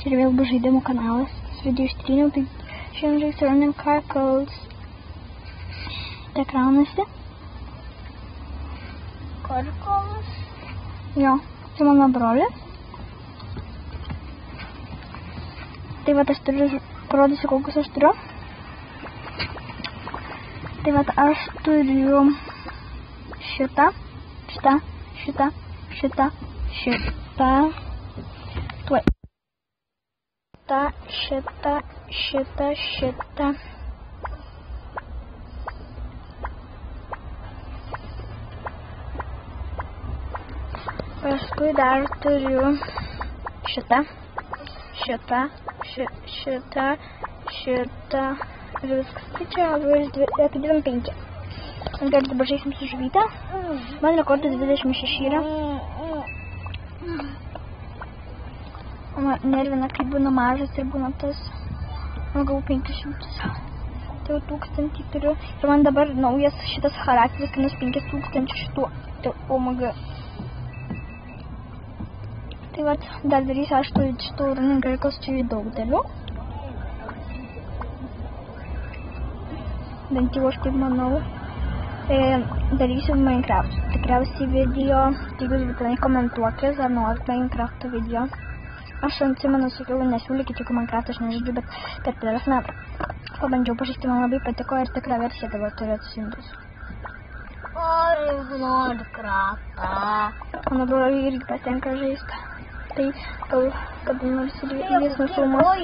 Čia ir vėl bus žaidimų kanalas. Video ištryniau, tai šiandien žaisiu Running Circles. Tai ekranuose. Circles? Jo, čia mano brolis. Tai vat aš turiu, parodysiu, kokius aš turiu. Tai vat aš turiu šitą. Tuoj. Šitą. Paskui dar turiu šitą. Ir viskas. Tai čia apie 25. Gerai, dabar žaisim su žuvyte. Man rekordas 26 yra. Man nervina, kai būna mažas ir būna tas. Man gal 500. Tai jau 1000 turiu. Ir man dabar naujas šitas charakteris kainuos 5000 šituo. Tai OMG. Tai vat, dar darysiu, aš turiu šitų Running Circles čia daug dalių. Bent jau aš taip manau. Darysiu Minecraft. Tikriausiai video, tai jūs būtinai komentuokis, ar norit Minecraft'o video. Aš atsimenu, sakiau, nesiūlykit jokių Minecraft'o, aš nežaidžiu, bet per prasme pabandžiau pažaisti, man labai patiko ir tikrą versiją dabar turiu atsisiuntus. Ar nori kraftą? Mano broliui irgi patinka žaisti. Tai gal kada nors ir jis nufilmuos.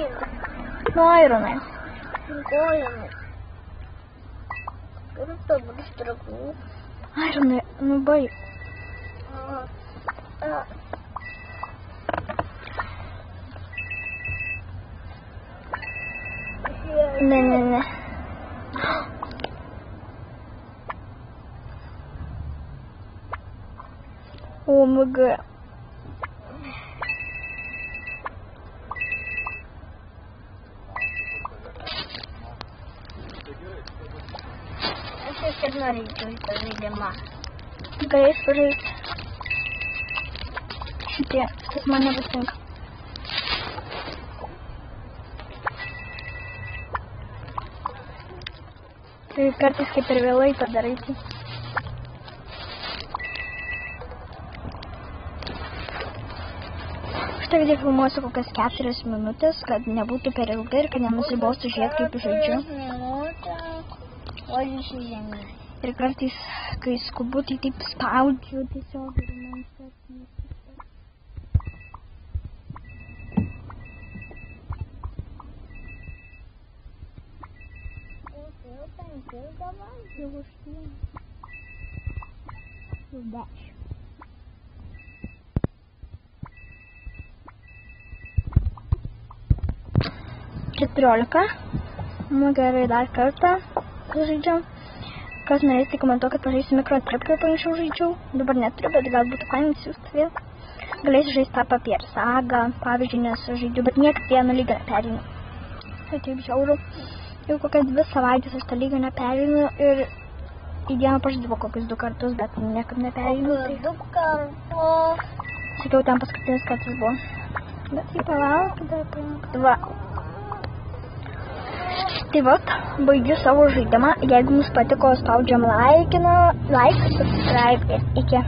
Nu, Ironai. Kojami. Kur dabar strakų? Ironai, nu baig. Ne. OMG. Aš ir norėčiau į tą žaidimą. Galės pažaisti. Šitas man nepatinka. Tai kartais kaip ir vėlai padaryti. Šitą video filmuosiu kokias 4 minutės, kad nebūtų per ilgai ir kad nenusibostų žiūrėti, kaip žaidžiu. Ir kartais, kai skubu, tai taip spaudžiu tiesiog ir man tas nesiseka. Jau 14. Nu gerai, dar kartą žaidžiam. Kas norės, tai komentuokit, pažaisiu Microtrip, kaip anksčiau žaidžiau. Dabar neturiu, bet gal būtų fainai siųsti vėl. Galėsiu žaisti tą Papier Sagą, pavyzdžiui, nes žaidžiu, bet niekaip vieną lygą neperinu. Tai taip žiauru. Jau kokias 2 savaitės aš tą lygą neperinu ir į dieną pažaidžiu kokius 2 kartus, bet niekaip neperinu. Tai 2 kartus. Sakiau, ten paskutinis kartas buvo. Bet tai palauk. Va. Tai vat, baigiu savo žaidimą. Jeigu jums patiko, spaudžiam like, subscribe ir iki.